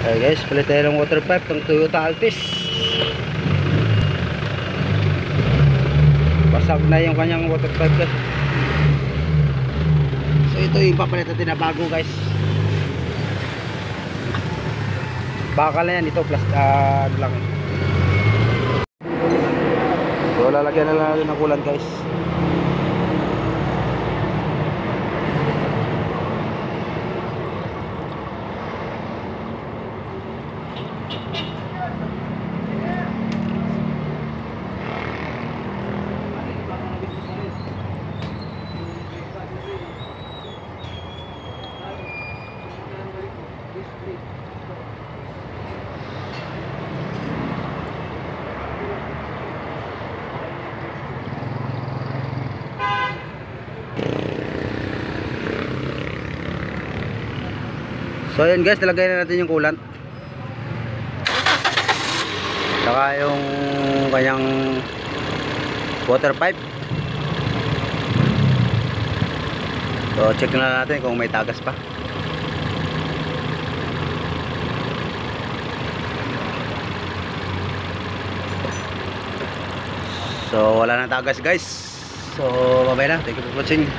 Okay guys, palit tayo ng water pipe ng Toyota Altis. Basag na yung kanyang water pipe guys. So ito yung papalit natin na bago guys. Bakal na yan, ito plus lang. So lalagyan na lang natin ng kulan guys. So ayun guys, nilagay na natin yung coolant. Saka yung kanyang water pipe. So check na natin kung may tagas pa. So wala na tagas guys. So bye-bye na. Thank you for watching.